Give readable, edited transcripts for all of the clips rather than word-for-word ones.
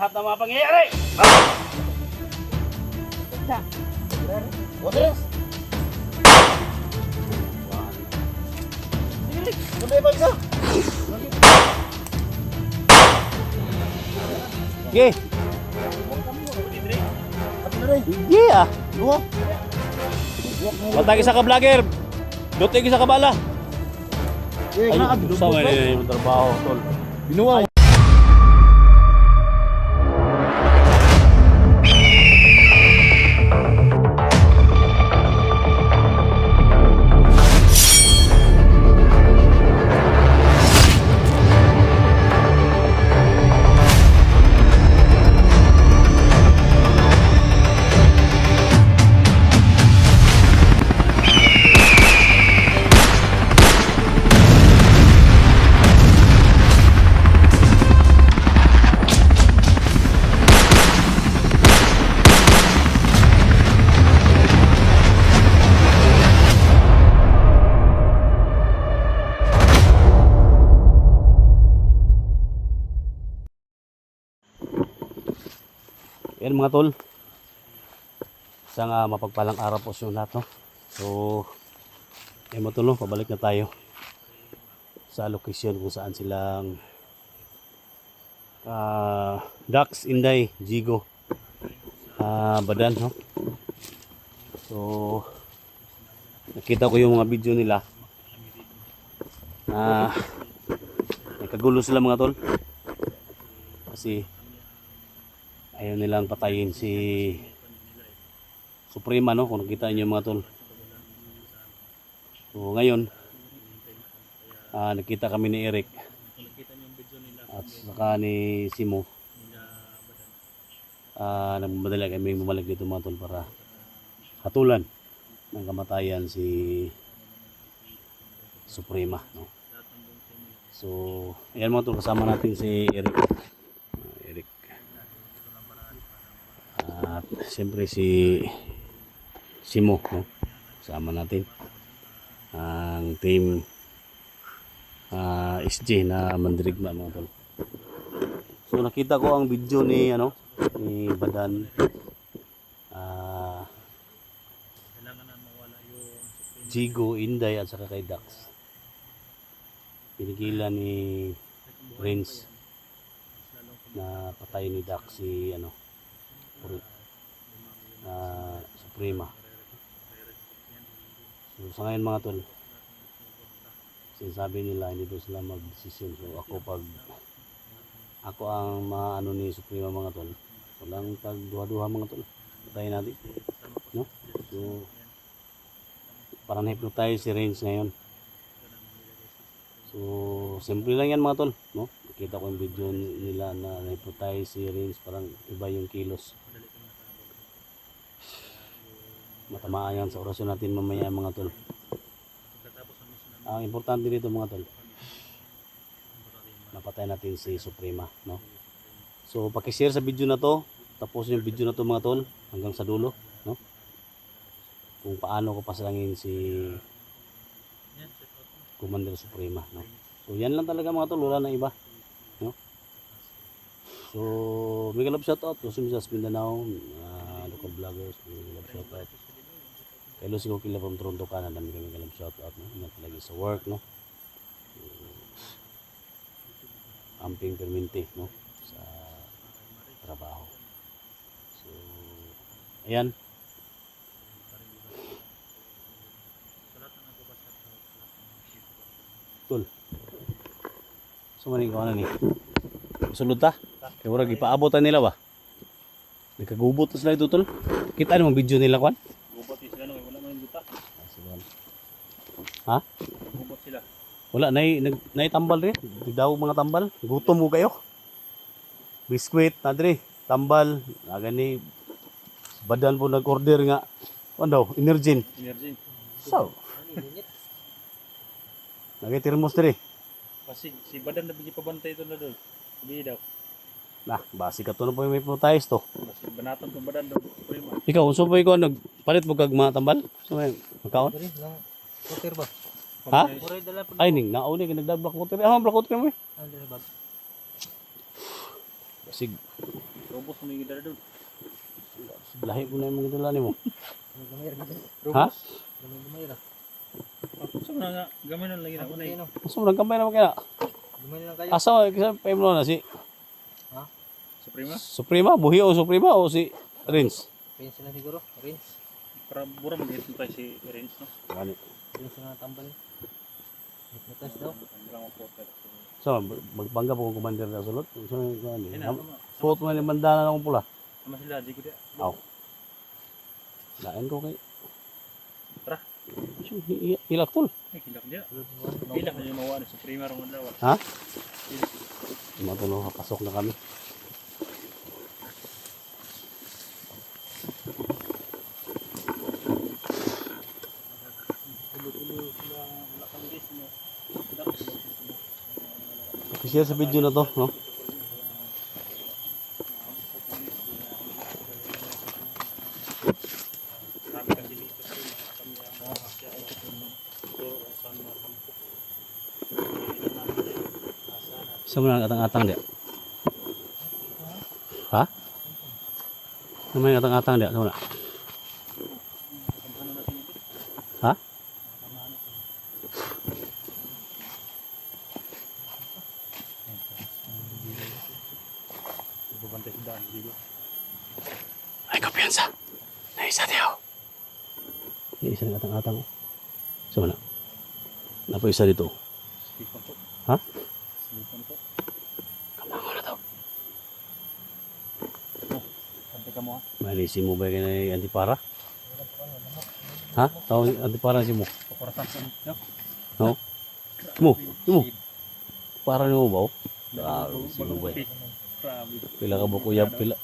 Lahat ng mga pangyayari! What is? Sige, sunday ba isa? Sige. Sige ah. Buha. Matag isa ka vlogger. Dote isa ka bala. Ay, sa may trabaho tol. Binuwa. Yan mga tol, isang mapagpalang araw po sa lahat, no? So yan mga tol, no? Pabalik na tayo sa location kung saan silang Dax, Inday, Jigo, Badan, no? So nakita ko yung mga video nila na nagkagulo sila mga tol kasi ayaw nilang patayin si Suprema, no? Kung nakita niyo mga tol. So ngayon nakita kami ni Eric at saka ni Simo, nagmadali kami bumalik dito mga tol para hatulan ng kamatayan si Suprema, no? So ayan mga tol, kasama natin si Eric. At siyempre si Simo, no? Kasama natin ang team SG na mandirigma mga tol. So nakita ko ang video ni ni Badan, Jigo, Inday at saka kay Dax. Pinigilan ni Prince na patay ni Dax si Suprema. So sa ngayon mga tol, sinasabi nila hindi daw sila mag-decision. So ako ang maano ni Suprema mga tol, walang tag-duha-duha mga tol, patayin natin, no? So parang na-hypnotize si Renz ngayon. So simple lang yan mga tol, no? Nakita ko yung video nila na na-hypnotize si Renz, parang iba yung kilos. Matamaan yan sa orasyon natin mamaya mga tol. Ang importante dito mga tol, napatay natin si Suprema, no? So paki-share sa video na to, tapos yung video na to mga tol hanggang sa dulo, no? Kung paano ko pasalangin si Commander Suprema, no? So yan lang talaga mga tol, wala na iba, no? So mega love shoutout to sa Mindanao, local vloggers, mega love shoutout kay Lucy Kokila from Toronto, Canada, mega love shoutout, no? Ingat lagi sa work, no? Amping perminti, no? Sa trabaho. So ayan. Tol. So maning ko na ni. Sulod ta. Kay wala gipaabotan nila ba? Nagkagubot sila ito tol. Kita mo video nila kwan? Gubot sila no, wala man buta. Ha? Gubot sila. Wala nay tambal rin. Daw mga tambal. Gutom mo kayo. Biskwit na dre, tambal, gani Badan po nag-order nga. Ano, Energin. So. Nagay-termos dre. Kasi si Badan na bigyan pabantay ito na doon. Sabi daw. Nah, basi ka to na po may protest to. Kasi banatan tong Badan daw. Suprema. Ikaw, unsa ba ikaw nagpalit mo kag mga tambal? So may makaon? Kutir ba? Ha? Kuray dala po. Ay ning nauni kay nagdag black water. Ah, black water mo. Ano ba? Basig Robos mo yung gitara doon. Lahi ko na yung mga dala mo. Gamay ra. Ha? Gamay ra. Sa mga nga, gamay na lagi na. Unay. Ano? Mas mo nagkampay naman kaya. Gamay lang kayo. Asa pa mo na si Suprema. Suprema, buhi o Suprema o si Rins? Rinse na siguro. Rinse. Para bura mag-hit tayo si Renz, no? Gani. Rinse na tambal. Matas daw. Ang lang ang porter. So, magpangga po kung commander na sulot. So, gani. Ayun na, tama. Suot mo yung bandana ng pula. Tama sila, di ko di. Aw. Lain ko kay. Tara. So, hilak tol. Ay, hilak dia. Hilak na yung mawa ni Suprema rong daw. Ha? Matulo, pasok na kami. Share sa video na to, no? Saan mo na atang-atang dia? Ha? Saan mo na atang-atang dia? Saan mo na? Ha? Bubantay si Dan, di ko. Ay, kumpiyansa. Naisa niyo. Yung isa ng atang-atang. Saan mo na? Napo isa dito. Stephen po. Ha? Stephen po. Kamango na to. Bantay ka mo ha? Malisi mo ba kayo na antipara? Ha? Tawag antipara si mo. Pakuratan sa no? No? Mo? Mo? Para niyo ba? Ah, sige ba? Grabe. Pila ka buk uyab? Pila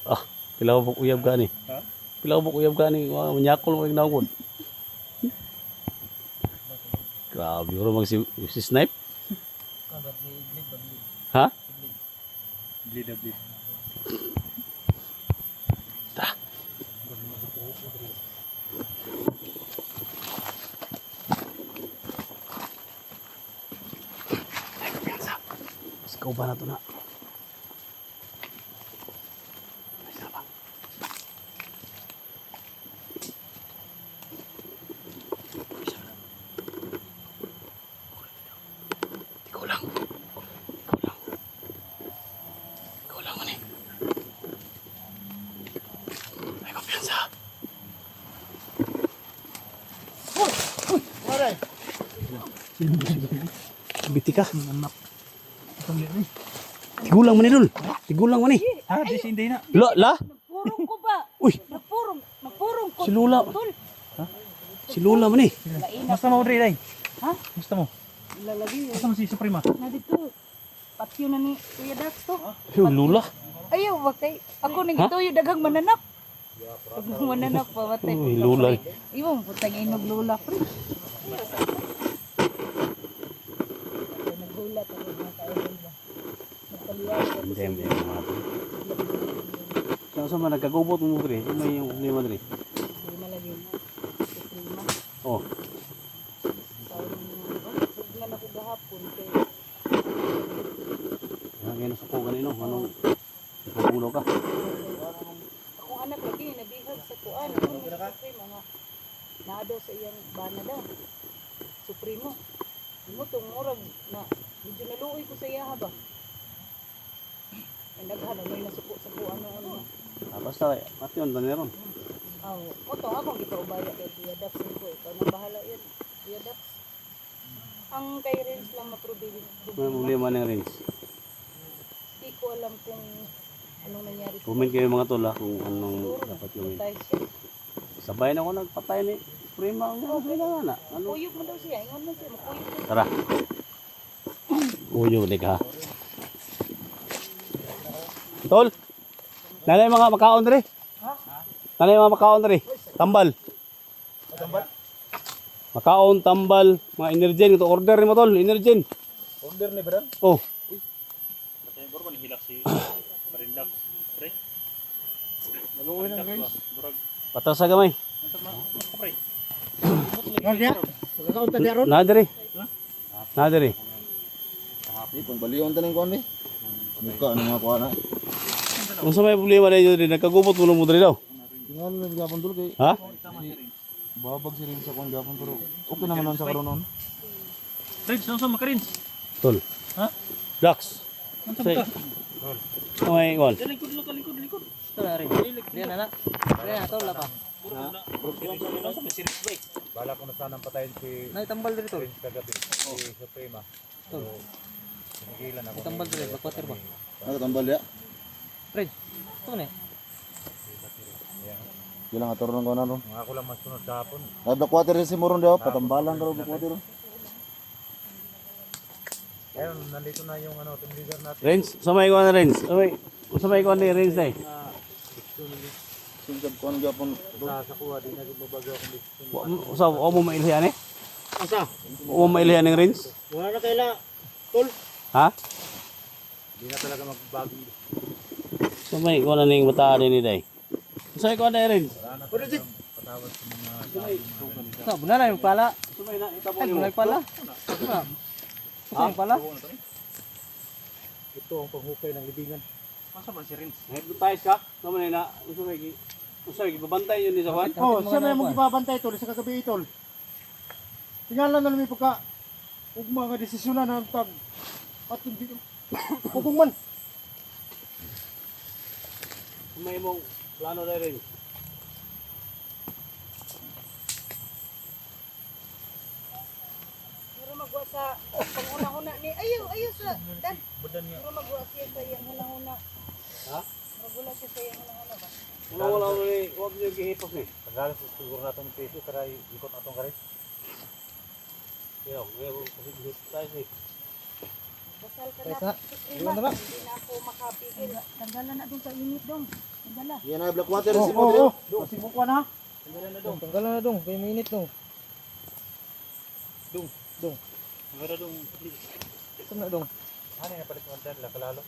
ka buk uyab gani? Ha? Pila ka buk uyab gani? Manyakol mo yung naungkod. Grabe, bro, si snipe? Ha? Bleed a bleed. Ta. Ay, kumpiyansa. Ikaw ba na to na? Ay, isa ba? Isa ba? Ikaw lang. Ikaw lang. Ikaw lang man eh. Ay, kumpiyansa. Biti ka. Tigulang man eh, Dul. Tigulang man eh. Ha? Di si hindi na. La? Nagpurong ko ba? Uy, Nagpurong ko. si Lula. Tol, Si Lula man eh. lain Basta mo, Dre, day. Ha? Basta mo. Lalagi. Basta mo si Suprema. Na dito. Patyo na ni Kuya Dax to. Yung Lula. Ayaw, bakay. Ako nang Ha? ito yung daghang mananap. Daghang mananap pa, batay. Uy, Lula. Iwan, putang inog Lula, pre. Nagulat ako mga kaidol ba. Nagpaliwanag ako sa Hindi. Saan man nagkagubot mo Dre? May yung problema Dre. Hindi malagi na. Suprema. Oh, Sabi mo nga, huwag na ako gahapon. Kaya ngayon nasuko ganino. Anong ipapulo ka? akong anak lagi, nabihag sa kuan. Ano sa Supremo nga. Naado sa iyang bana daw. Supremo. Mo tong murag na medyo naluoy ko sa iya ba. Ang daghan may nasuko sa kuan ano. Basta, pati yun, taniron. Aw, mo to akong gipaubaya kay Kuya Dax ko. Ikaw na bahala yun. Kuya Dax. Ang kay Renz lang maproblema. May problema ng rings. Di ko alam kung anong nangyari sa Comment kayo mga tol kung anong dapat gawin. patay siya. Sabay na ako nagpatay ni Prima. Okay na nga na. Ano? Makuyog mo daw siya. Ingon mo siya. Makuyog mo. Tara. Uyo, ka. Tol. Nanay mga makaon Dre. Nanay mga makaon Dre. Tambal. Makaon, tambal, mga energen. Ito order ni mo tol. Energen. Order ni Bran. Oh. Patay, bro, manihilak si Parindak. Pre. Naluoy ng Rinse. Durag. Patas sa gamay. Pre. Nagkaunta di aron. Nadiri. Nadiri. Di pun balion taning kon ni. Muka ano mga kuha na. Kung sa may problema na yun rin, nagkagumot mo mo rin daw. Tingnan lang gapon dulu kay. Ha? Babag si rin sa kon gapon pero okay naman nun sa karon noon. Rins, ano sa makarins? Tol. Ha? Dax. Ano Say. ka? May wan. Likod lang ka, likod. Ito na rin. Diyan na. Diyan na to la pa. Bala ko na sanang patayin si Naitambal diri to. Prince kagabi, si Suprema. To. Sinigilan ako. Tambal diri bakwater ba. Nakatambal ya. Fred. Ito na. Bilang atur ng kono ron. Mga ako lang masunod kahapon. Black water si Moron daw, patambalan ka black water. Kaya nandito na yung ano, team leader natin. Renz, sa may kuan Renz. Oy. Sa may kuan ni Renz day. Sinsab ko ang gapon. Sa kuha, di na babago akong decision. Sa o mo mailhan eh? Asa? O mo mailhan ng Renz? Wala na kaila, tol. Ha? Di na talaga magbagong Sa may kuan ning bataan ni day. Sa may kuan ni Renz. patawad sa mga Sa buna na yung pala. Sa may na itabo Ay, buna yung pala. Sa yung pala. ito ang panghukay ng libingan. Masa man si Rins? Hypnotize ka? Sa may na usay gibabantay yun ni sa kuan. Oh, siya may mong ibabantay tol sa kagabi tol. Tingala na lumi pagka ug mga desisyon na pag at hindi kung man Sa may mong plano day Renz. Pero magwa sa panguna-una ni ayaw sa dan. Budan nga. Pero magwa siya sa iyang huna-huna. Ha? Magula siya sa iyang huna-huna ba? Wala mo ni wag niyo gihipos ni. Tagal siguro na itong peso, tara ikot atong karit. Yo, ngayon kasi hypnotize ni. Basal ka Kaysa, na. iwan na ba? Hindi na ako makapigil. Tanggalan na dong sa init dong. Tanggalan. yan na black water si Moron. Kasi mo ko na. Tanggalan na dong. Kay minute dong. Magara dong. Saan na dong? Ano yung napalit mo dyan, lakalalo?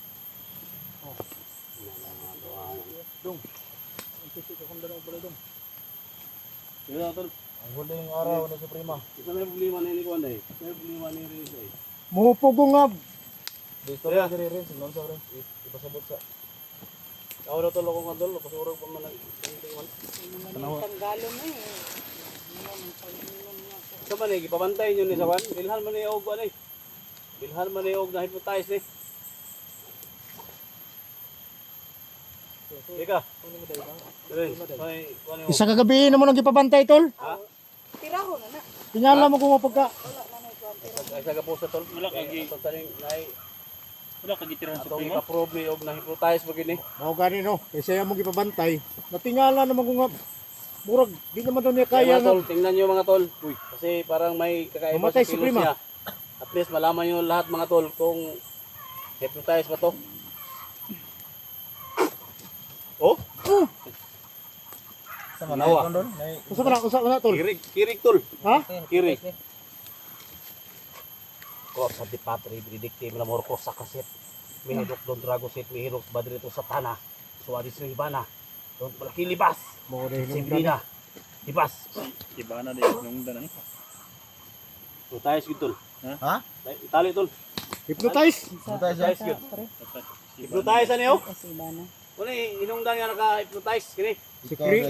Yo tol. Ang huling araw na Suprema. Isa may problema ni kuan day. May problema ni Renz day. Mupugo nga. Dito rin si Rin, sinon sa rin. Ipasabot sa. Ako na tol ako kadol, pasurog pa man nag-tingman. Tanggalon na eh. Ano, pag-inom nga ako. Sa man eh, gipabantay nyo ni sa kuan. Bilhan man ni og ano eh. Bilhan man ni og na hypnotize ni. Ika. Renz, may kuan mo. Isa kagabi naman ang gipabantay tol. Tiraho na na. Tingala mo kung pagka Wala na na ito. Ay sa gapusa tol. Wala kagi. Wala kagi tirahan sa Atong primo. ikaprobe og na hypnotize mo gini. mao gani no. Kasi mo gipabantay. Natingala naman ko nga murag di naman daw niya Kaya kaya mga nga. tol, tingnan nyo mga tol. Kasi parang may kakaiba Mamatay sa si kilos Prima. niya. At least malaman nyo lahat mga tol kung hypnotize ba to. Oh? Sama Nawa. Usa na tol. Kirig tol. Ha? Kirig. Ko sa di patri predictive na mor ko sa kaset. Mihirok don drago set mihirok badri to sa tana. Suwadi sa ibana. Don malaki libas. Mo rin Sibrina. Libas. Iba na din yung danan. Hypnotize gid tol. Ha? Itali tol. Hypnotize. Hypnotize gid. Hypnotize ani oh. Kasi ba na? Kuno inungdan nga naka-hypnotize kini.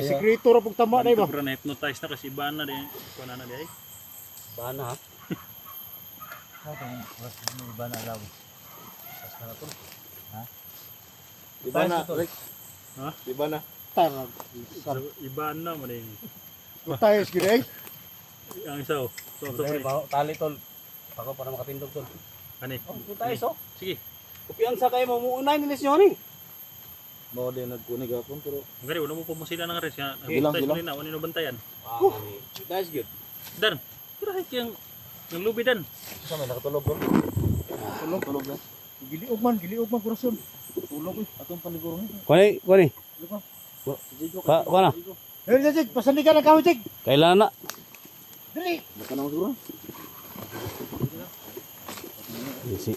Sikreto ra pagtama na ba? Pero na-hypnotize na kasi iba na din. Kuha na din. Bana ha. Iba na alaw. Iba na. Ha? Iba na. Tarag. Iba na mo din. Hypnotize gid eh. Ang isa oh. So, Tali tol. Ako para makatindog tol. Ani. Hypnotize oh. Sige. Kupiansa kayo mo muunay nilis nyo ni. Mo din nagkunig ako pero Ngari, wala mo pa masila ng res. Bilang, Hypnotize mo bilang. rin na. Wala nyo bantayan. That's good. Dan. Pero yung lubi dan. Sa may nakatulog ko. tulog na. Giliog man kurasyon. Tulog atong paniguro ni. Kuani. Kuana. Jig, pasandi ka na kaho jig. Kailan na? Dali. Baka na siguro. Isi.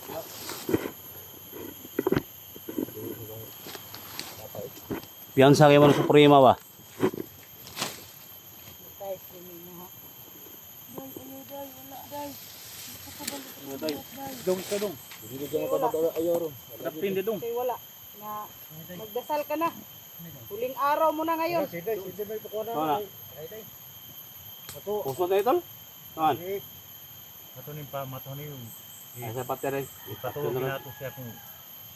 Piansa kayo man Suprema ba? Guys, hindi mo ha. Dong ka dong. Hindi ka mata ayaw ron. Dapin din dong. Kaya wala. nga magdasal ka na. Huling araw mo na ngayon. Sige, may pakuha na. Wala. Ako. Puso na ito? Saan? Matunin pa, matunin yung Ay, sa pati rin. ipatulog na ito siya kung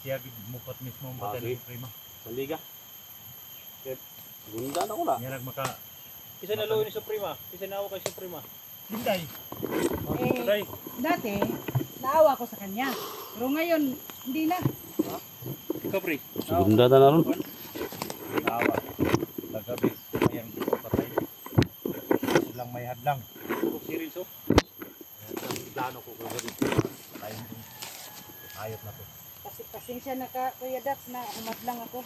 siya mupat mismo ang batay sige. ng prima. Sa liga. Gunda na ko na. Yan maka Isa na luwi ni Suprema. Isa na ako kay Suprema. Dinday. Eh, Aray. dati, naawa ko sa kanya. Pero ngayon, hindi na. Ikaw, pre. Gunda na ron. Tawa. Kagabi, mayang patay. Silang may hadlang. Puro series, oh. Plano ko kagabi. Patayin din. Ayot na to. Kasi pasensya na ka, Kuya Dax, na humadlang ako.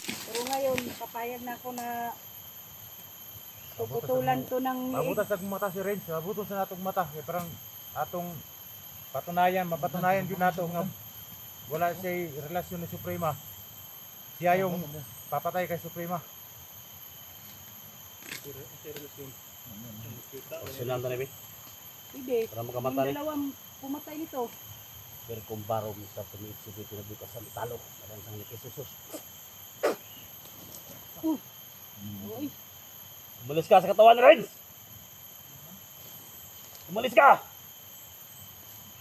Pero ngayon, papayag na ako na puputulan to ng Mabutas sa mata si Renz, mabutas sa natong mata. Kaya parang atong patunayan, mapatunayan din nato nga wala siya relasyon ni Suprema. Siya yung papatay kay Suprema. Sinan na rin. Hindi. Para Yung makamata rin. dalawang pumatay nito. Pero kung baro mo sa pumitsip ito na bukas sa talo. Parang sang ni Jesus. Uy, Umalis ka sa katawan ni Renz! Umalis ka!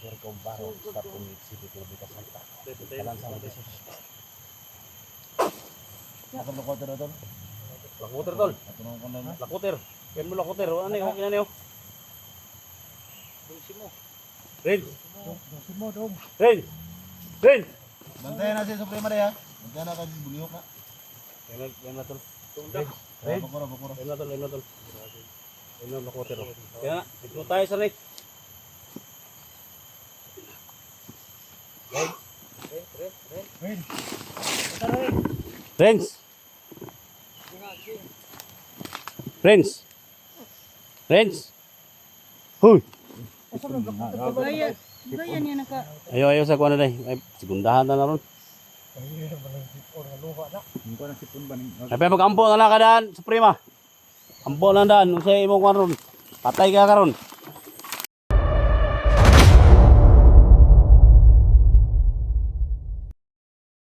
Pero kung baro sa pumitsip ito na bukas sa talo. Parang sang ni Jesus. Nakalokoto na doon. Lakuter tol. Natunong ko na. Lakuter. Yan mo lakuter. Ano yung okay na niyo? Dungsi mo. Renz! Dosin mo, dong. Renz! Renz! Bantayan na si Suprema na ya. Bantayan na kasi buliyok na. Yan na tol. Tunda. Bakura, bakura. Yan na tol. Yan na tol. Yan na lakuter. Kaya na. Ito tayo sa next. Renz! Renz! Renz! Huy! gaya, gaya niya naka, Ayaw sa kuha na day. Ay, sigundahan na ron. Hindi ko na sipon ba ning. Ay, mag-ampo na lang ka daan, Suprema. Ampo lang daan. Kung sa'yo imong kuha ron. Patay ka ka ron.